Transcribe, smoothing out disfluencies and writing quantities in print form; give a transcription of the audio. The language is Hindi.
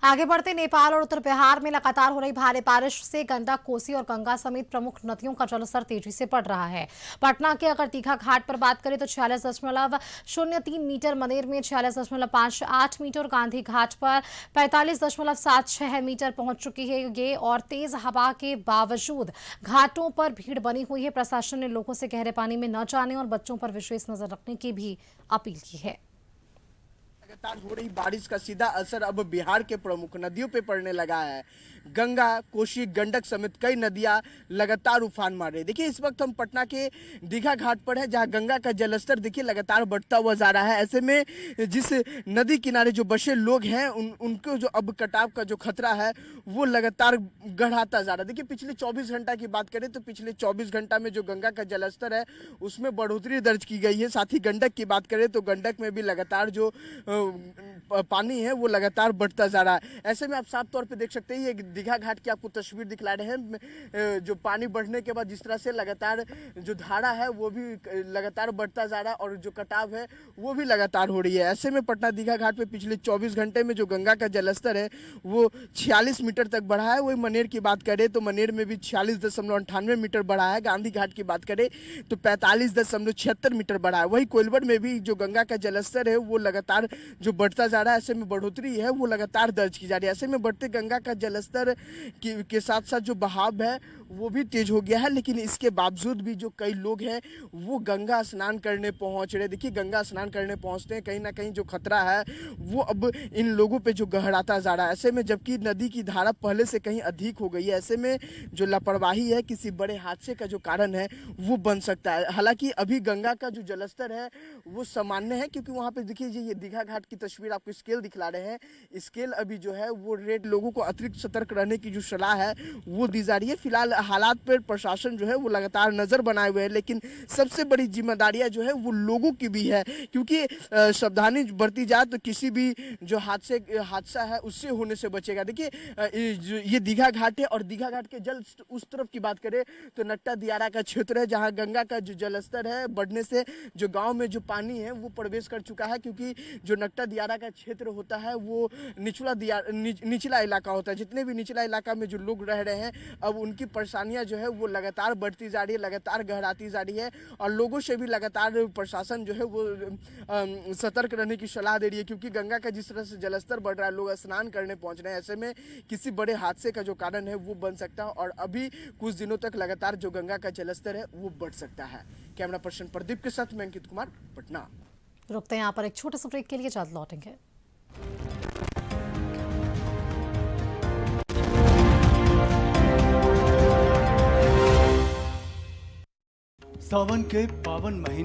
आगे बढ़ते नेपाल और उत्तर बिहार में लगातार हो रही भारी बारिश से गंडक, कोसी और गंगा समेत प्रमुख नदियों का जलस्तर तेजी से बढ़ रहा है। पटना के अगर दीघा घाट पर बात करें तो 46.03 मीटर, मनेर में 46.58 मीटर, गांधी घाट पर 45.76 मीटर पहुंच चुकी है ये। और तेज हवा के बावजूद घाटों पर भीड़ बनी हुई है। प्रशासन ने लोगों से गहरे पानी में न जाने और बच्चों पर विशेष नजर रखने की भी अपील की है। लगातार हो रही बारिश का सीधा असर अब बिहार के प्रमुख नदियों पे पड़ने लगा है। गंगा, कोसी, गंडक समेत कई नदियां लगातार उफान मार रही है। देखिए, इस वक्त हम पटना के दीघा घाट पर है, जहां गंगा का जलस्तर देखिए लगातार बढ़ता हुआ जा रहा है। ऐसे में जिस नदी किनारे जो बसे लोग हैं उनको जो अब कटाव का जो खतरा है वो लगातार गढ़ाता जा रहा है। देखिए, पिछले 24 घंटा की बात करें तो पिछले 24 घंटा में जो गंगा का जलस्तर है उसमें बढ़ोतरी दर्ज की गई है। साथ ही गंडक की बात करें तो गंडक में भी लगातार जो पानी है वो लगातार बढ़ता जा रहा है। ऐसे में आप साफ तौर पे देख सकते हैं, ये दीघा घाट की आपको तस्वीर दिखला रहे हैं। जो पानी बढ़ने के बाद जिस तरह से लगातार जो धारा है वो भी लगातार बढ़ता जा रहा है और जो कटाव है वो भी लगातार हो रही है। ऐसे में पटना दीघा घाट पे पिछले 24 घंटे में जो गंगा का जलस्तर है वो 46 मीटर तक बढ़ा है। वही मनेर की बात करें तो मनेर में भी 46.98 मीटर बढ़ा है। गांधी घाट की बात करें तो 45.76 मीटर बढ़ा है। वही कोइलवर में भी जो गंगा का जलस्तर है वो लगातार जो बढ़ता जा रहा है, ऐसे में बढ़ोतरी है वो लगातार दर्ज की जा रही है। ऐसे में बढ़ते गंगा का जलस्तर के साथ साथ जो बहाव है वो भी तेज हो गया है। लेकिन इसके बावजूद भी जो कई लोग हैं वो गंगा स्नान करने पहुंच रहे। देखिए, गंगा स्नान करने पहुंचते हैं, कहीं ना कहीं जो खतरा है वो अब इन लोगों पे जो गहराता जा रहा है। ऐसे में जबकि नदी की धारा पहले से कहीं अधिक हो गई है, ऐसे में जो लापरवाही है किसी बड़े हादसे का जो कारण है वो बन सकता है। हालांकि अभी गंगा का जो जलस्तर है वो सामान्य है, क्योंकि वहाँ पे देखिए ये दीघा घाट की तस्वीर आपको स्केल दिखला रहे हैं। स्केल अभी जो है वो रेड, लोगों को अतिरिक्त सतर्क रहने की जो सलाह है वो दी जा रही है। फिलहाल हालात पर प्रशासन जो है वो लगातार नजर बनाए हुए है, लेकिन सबसे बड़ी जिम्मेदारियां जो है वो लोगों की भी है, क्योंकि सावधानी बरती जाए तो किसी भी जो हादसा है उससे होने से बचेगा। देखिए, ये दीघा घाट है और दीघा घाट के जल उस तरफ की बात करें तो नट्टा दियारा का क्षेत्र है, जहाँ गंगा का जो जलस्तर है बढ़ने से जो गाँव में जो पानी है वो प्रवेश कर चुका है। क्योंकि जो नट्टा दियारा का क्षेत्र होता है वो निचला इलाका होता है। जितने भी निचला इलाका में जो लोग रह रहे हैं अब उनकी परेशानियां जो है वो लगातार बढ़ती जा रही है, लगातार गहराती जा रही है और लोगों से भी लगातार प्रशासन जो है वो सतर्क रहने की सलाह दे रही है। क्योंकि गंगा का जिस तरह से जलस्तर बढ़ रहा है, लोग स्नान करने पहुंच रहे हैं, ऐसे में किसी बड़े हादसे का जो कारण है वो बन सकता है और अभी कुछ दिनों तक लगातार जो गंगा का जलस्तर है वो बढ़ सकता है। कैमरा पर्सन प्रदीप के साथ मैं अंकित कुमार, पटना। रुकते हैं यहाँ पर एक छोटे से ब्रेक के लिए, जल्द लौटेंगे। सावन के पावन महीने